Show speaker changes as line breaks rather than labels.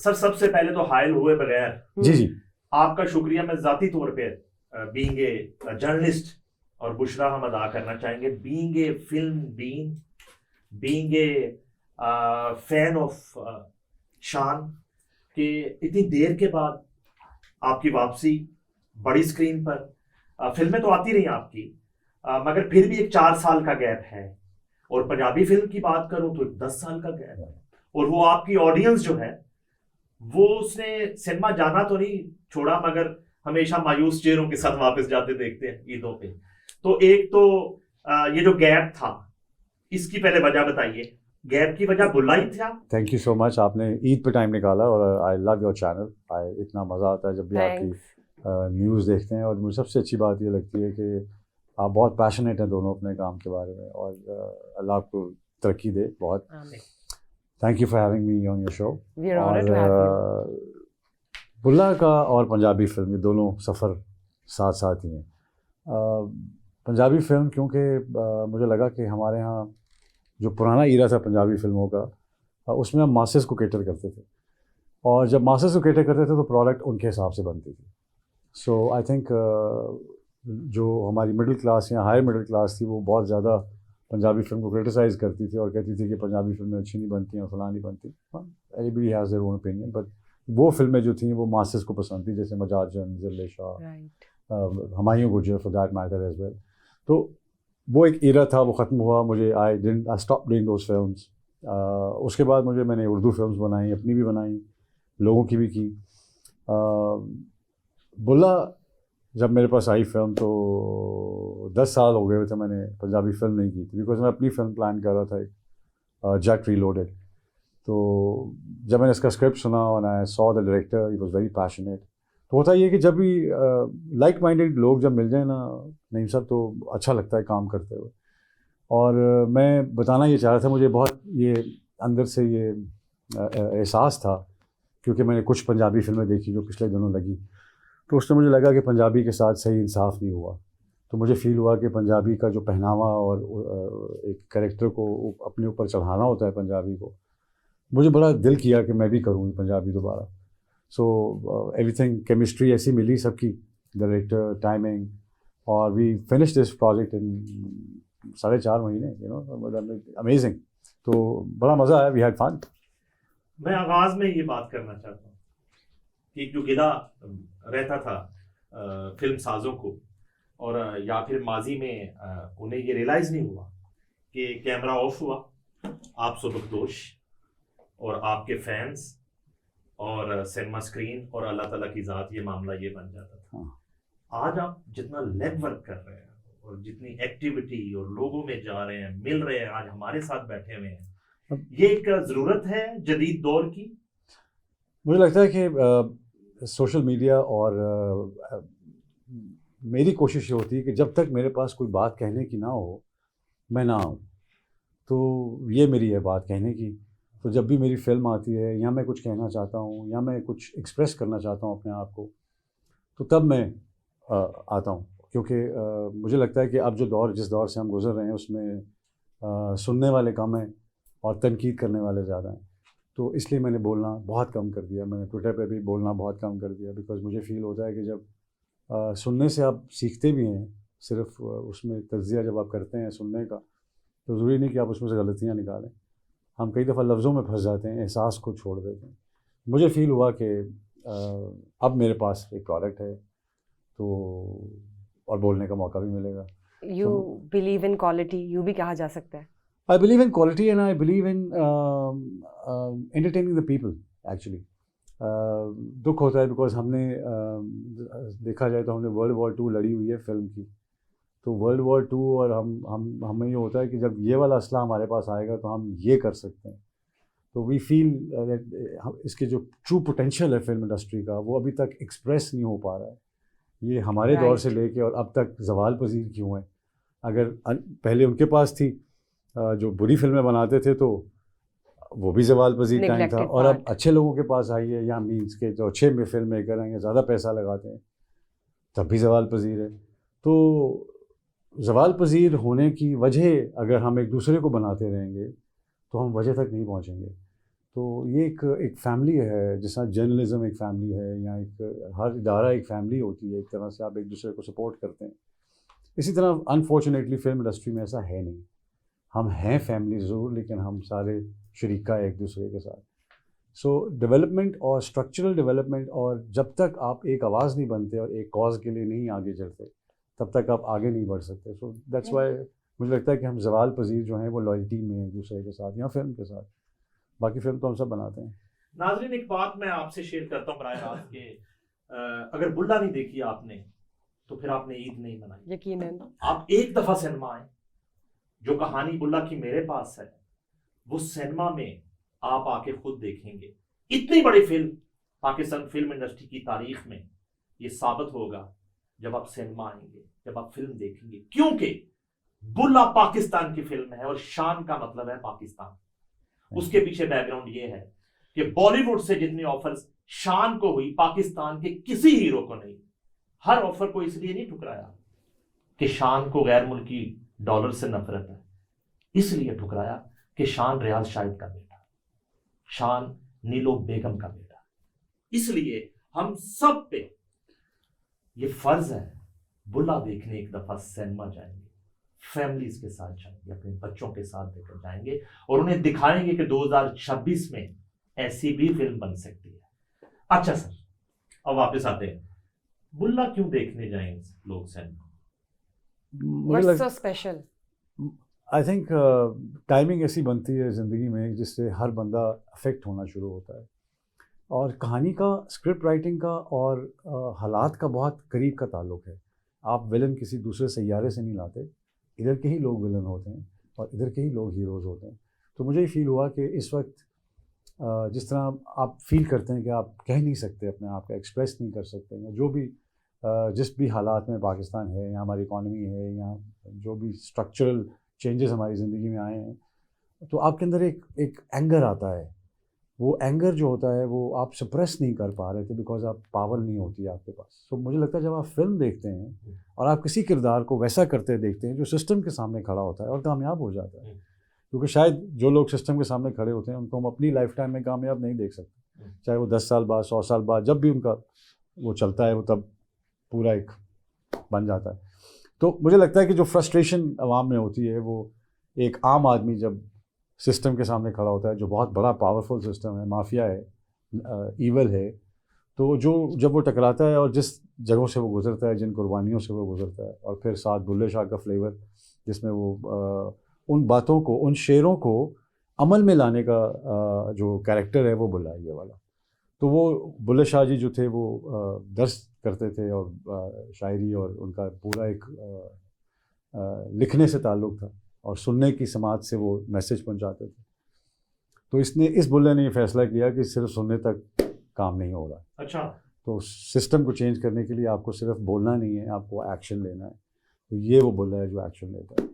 سر سب سے پہلے تو حائل ہوئے بغیر
جی
آپ کا شکریہ میں ذاتی طور پہ بینگ اے جرنلسٹ اور بشرا ہم ادا کرنا چاہیں گے, being a film being a fan of شان, کہ اتنی دیر کے بعد آپ کی واپسی بڑی اسکرین پر. فلمیں تو آتی رہی آپ کی, مگر پھر بھی ایک 4 سال کا گیپ ہے, اور پنجابی فلم کی بات کروں تو 10 سال کا گیپ ہے, اور وہ آپ کی آڈینس جو ہے وہ اس نے سنیما جانا تو نہیں چھوڑا, مگر ہمیشہ مایوس چہروں کے ساتھ واپس جاتے دیکھتے ہیں عیدوں پہ. تو ایک تو یہ جو گیپ تھا اس کی پہلے وجہ بتائیے, گیپ کی وجہ بلا ہی تھا.
تھینک یو سو مچ, آپ نے عید پہ ٹائم نکالا, اور آئی لو یور چینل. اتنا مزہ آتا ہے جب بھی آپ کی نیوز دیکھتے ہیں, اور مجھے سب سے اچھی بات یہ لگتی ہے کہ آپ بہت پیشنیٹ ہیں دونوں اپنے کام کے بارے میں, اور اللہ آپ کو ترقی دے بہت. Thank you for having me on your show. اور بلا کا اور پنجابی فلم یہ دونوں سفر ساتھ ساتھ ہی ہیں. پنجابی فلم کیونکہ مجھے لگا کہ ہمارے ہاں جو پرانا ایرا تھا پنجابی فلموں کا, اس میں ہم ماسز کو کیٹر کرتے تھے, اور جب ماسز کو کیٹر کرتے تھے تو پروڈکٹ ان کے حساب سے بنتی تھی. سو آئی تھنک جو ہماری مڈل کلاس یا ہائر مڈل کلاس تھی وہ بہت زیادہ پنجابی فلم کو کرٹیسائز کرتی تھی, اور کہتی تھی کہ پنجابی فلمیں اچھی نہیں بنتی ہیں, فلاں نہیں بنتی. Everybody has their own opinion, but وہ فلمیں جو تھیں وہ ماسز کو پسند تھیں, جیسے مجاجن, Zil Shah, Humayun Gujjar for that matter as well. تو وہ ایک ایرا تھا, وہ ختم ہوا. مجھے I stop doing those films. اس کے بعد میں نے اردو فلمس بنائیں, اپنی بھی بنائیں, لوگوں کی بھی کی. بلا جب میرے پاس آئی فلم تو 10 سال ہو گئے ہوئے تھے میں نے پنجابی فلم نہیں کی تھی, بیکاز میں اپنی فلم پلان کر رہا تھا ایک جیک ری لوڈیڈ. تو جب میں نے اس کا اسکرپٹ سنا اور I saw the director, he was very passionate. تو ہوتا یہ کہ جب بھی لائک مائنڈیڈ لوگ جب مل جائیں نا نعیم صاحب, تو اچھا لگتا ہے کام کرتے ہوئے. اور میں بتانا یہ چاہ رہا تھا, مجھے بہت یہ اندر سے یہ احساس تھا, کیونکہ میں نے کچھ پنجابی فلمیں دیکھی جو پچھلے دنوں لگی, تو اس نے مجھے لگا کہ پنجابی کے ساتھ صحیح انصاف نہیں ہوا. تو مجھے فیل ہوا کہ پنجابی کا جو پہناوا اور ایک کریکٹر کو اپنے اوپر چڑھانا ہوتا ہے پنجابی کو, مجھے بڑا دل کیا کہ میں بھی کروں پنجابی دوبارہ. سو ایوری تھنگ کیمسٹری ایسی ملی سب کی, ڈائریکٹر, ٹائمنگ, اور وی فنش دس پروجیکٹ ان 4.5 مہینے, امیزنگ. تو بڑا مزہ آیا, وی ہیڈ فن.
میں آغاز میں یہ بات کرنا چاہتا ہوں کہ جو گلا رہتا تھا فلم سازوں کو, اور یا پھر ماضی میں انہیں یہ ریئلائز نہیں ہوا کہ کیمرہ آف ہوا, آپ سبکدوش اور آپ کے فینس اور سینما اسکرین اور اللہ تعالیٰ کی ذات, یہ معاملہ یہ بن جاتا تھا. آج آپ جتنا لیگ ورک کر رہے ہیں اور جتنی ایکٹیویٹی اور لوگوں میں جا رہے ہیں, مل رہے ہیں, آج ہمارے ساتھ بیٹھے ہوئے ہیں, یہ ایک ضرورت ہے جدید دور کی.
مجھے لگتا ہے کہ سوشل میڈیا, اور میری کوشش یہ ہوتی ہے کہ جب تک میرے پاس کوئی بات کہنے کی نہ ہو میں نہ آؤں. تو یہ میری ہے بات کہنے کی. تو جب بھی میری فلم آتی ہے, یا میں کچھ کہنا چاہتا ہوں, یا میں کچھ ایکسپریس کرنا چاہتا ہوں اپنے آپ کو, تو تب میں آتا ہوں. کیونکہ مجھے لگتا ہے کہ اب جو جس دور سے ہم گزر رہے ہیں اس میں سننے والے کم ہیں اور تنقید کرنے والے زیادہ ہیں. تو اس لیے میں نے بولنا بہت کم کر دیا. میں نے ٹویٹر پہ بھی بولنا بہت کم کر دیا, بیکاز مجھے فیل ہوتا ہے کہ جب سننے سے آپ سیکھتے بھی ہیں, صرف اس میں تجزیہ جب آپ کرتے ہیں سننے کا, تو ضروری نہیں کہ آپ اس میں سے غلطیاں نکالیں. ہم کئی دفعہ لفظوں میں پھنس جاتے ہیں, احساس کو چھوڑ دیتے ہیں. مجھے فیل ہوا کہ اب میرے پاس ایک پروڈکٹ ہے, تو اور بولنے کا موقع بھی ملے گا.
یو بلیو ان کوالٹی, یوں بھی کہا جا سکتا ہے.
I believe in quality, and I believe in entertaining the people actually. دکھ ہوتا ہے بیکاز ہم نے دیکھا جائے تو ہم نے World War II لڑی ہوئی ہے فلم کی. تو World War II اور ہمیں یہ ہوتا ہے کہ جب یہ والا اسلحہ ہمارے پاس آئے گا تو ہم یہ کر سکتے ہیں. تو وی فیل اس کے جو ٹرو پوٹینشیل ہے فلم انڈسٹری کا, وہ ابھی تک ایکسپریس نہیں ہو پا رہا ہے. یہ ہمارے دور سے لے کے اور اب تک زوال پذیر کیوں ہیں. اگر پہلے ان کے پاس تھی جو بری فلمیں بناتے تھے تو وہ بھی زوال پذیر ٹائم تھا, اور اب اچھے لوگوں کے پاس آئی ہے, یا مینس کے جو اچھے فلم میکر ہیں یا زیادہ پیسہ لگاتے ہیں, تب بھی زوال پذیر ہے. تو زوال پذیر ہونے کی وجہ اگر ہم ایک دوسرے کو بناتے رہیں گے تو ہم وجہ تک نہیں پہنچیں گے. تو یہ ایک فیملی ہے، جس طرح جرنلزم ایک فیملی ہے، یا ایک ہر ادارہ ایک فیملی ہوتی ہے، ایک طرح سے آپ ایک دوسرے کو سپورٹ کرتے ہیں. اسی طرح انفارچونیٹلی فلم انڈسٹری میں ایسا ہے نہیں. ہم ہیں فیملی ضرور، لیکن ہم سارے شریکہ ایک دوسرے کے ساتھ. سو ڈیولپمنٹ اور اسٹرکچرل ڈیولپمنٹ، اور جب تک آپ ایک آواز نہیں بنتے اور ایک کاز کے لیے نہیں آگے چلتے، تب تک آپ آگے نہیں بڑھ سکتے. سو دیٹس وائی مجھے لگتا ہے کہ ہم زوال پذیر جو ہیں وہ لائلٹی میں ایک دوسرے کے ساتھ یا فلم کے ساتھ. باقی فلم تو ہم سب بناتے ہیں.
ناظرین ایک بات میں آپ سے شیئر کرتا ہوں براہ راست کہ اگر بلا نہیں دیکھی آپ نے تو پھر آپ نے عید نہیں منائی.
یقیناً
آپ ایک دفعہ سینما آئیں. جو کہانی بلا کی میرے پاس ہے وہ سینما میں آپ آ کے خود دیکھیں گے. اتنی بڑی فلم پاکستان فلم انڈسٹری کی تاریخ میں یہ ثابت ہوگا جب آپ سینما آئیں گے، جب آپ فلم دیکھیں گے. کیونکہ بلا پاکستان کی فلم ہے اور شان کا مطلب ہے پاکستان. اس کے پیچھے بیک گراؤنڈ یہ ہے کہ بالی ووڈ سے جتنی آفرز شان کو ہوئی، پاکستان کے کسی ہیرو کو نہیں. ہر آفر کو اس لیے نہیں ٹھکرایا کہ شان کو غیر ملکی ڈالر سے نفرت ہے، اس لیے ٹھکرایا کہ شان ریاض شاہد کا بیٹا، شان نیلو بیگم کا بیٹا. اس لیے ہم سب پہ یہ فرض ہے بلا دیکھنے ایک دفعہ سینما جائیں گے، فیملیز کے ساتھ جائیں گے، اپنے بچوں کے ساتھ لے کر جائیں گے اور انہیں دکھائیں گے کہ 2026 میں ایسی بھی فلم بن سکتی ہے. اچھا سر، اب واپس آتے ہیں. بلا کیوں دیکھنے جائیں لوگ cinema?
What's so special?
I think timing ایسی بنتی ہے زندگی میں جس سے ہر بندہ افیکٹ ہونا شروع ہوتا ہے، اور کہانی کا، اسکرپٹ رائٹنگ کا اور حالات کا بہت قریب کا تعلق ہے. آپ ولن کسی دوسرے سیارے سے نہیں لاتے، ادھر کے ہی لوگ ولن ہوتے ہیں اور ادھر کے ہی لوگ ہیروز ہوتے ہیں. تو مجھے یہ فیل ہوا کہ اس وقت جس طرح آپ فیل کرتے ہیں کہ آپ کہہ نہیں سکتے اپنے آپ کا، ایکسپریس نہیں کر سکتے، یا جو بھی جس بھی حالات میں پاکستان ہے یا ہماری اکانومی ہے یا جو بھی اسٹرکچرل چینجز ہماری زندگی میں آئے ہیں، تو آپ کے اندر ایک اینگر آتا ہے. وہ اینگر جو ہوتا ہے وہ آپ سپریس نہیں کر پا رہے تھے بیکاز آپ پاور نہیں ہوتی آپ کے پاس. سو مجھے لگتا ہے جب آپ فلم دیکھتے ہیں اور آپ کسی کردار کو ویسا کرتے دیکھتے ہیں جو سسٹم کے سامنے کھڑا ہوتا ہے اور کامیاب ہو جاتا ہے، کیونکہ شاید جو لوگ سسٹم کے سامنے کھڑے ہوتے ہیں ان کو ہم اپنی لائف ٹائم میں کامیاب نہیں دیکھ سکتے، چاہے وہ 10 سال بعد، 100 سال بعد، جب بھی ان کا وہ چلتا ہے وہ تب پورا ایک بن جاتا ہے. تو مجھے لگتا ہے کہ جو فرسٹریشن عوام میں ہوتی ہے وہ ایک عام آدمی جب سسٹم کے سامنے کھڑا ہوتا ہے جو بہت بڑا پاورفل سسٹم ہے، مافیا ہے، ایول ہے، تو جب وہ ٹکراتا ہے اور جس جگہوں سے وہ گزرتا ہے، جن قربانیوں سے وہ گزرتا ہے، اور پھر ساتھ بلے شاہ کا فلیور جس میں وہ ان باتوں کو، ان شعروں کو عمل میں لانے کا جو کیریکٹر ہے وہ بلا ہے یہ والا. تو وہ بلے شاہ جی جو تھے وہ درس کرتے تھے اور شاعری، اور ان کا پورا ایک لکھنے سے تعلق تھا اور سننے کی سماعت سے وہ میسج پہنچاتے تھے. تو اس بلے نے یہ فیصلہ کیا کہ صرف سننے تک کام نہیں ہو رہا.
اچھا،
تو سسٹم کو چینج کرنے کے لیے آپ کو صرف بولنا نہیں ہے، آپ کو ایکشن لینا ہے. تو یہ وہ بلا ہے جو ایکشن لیتا ہے.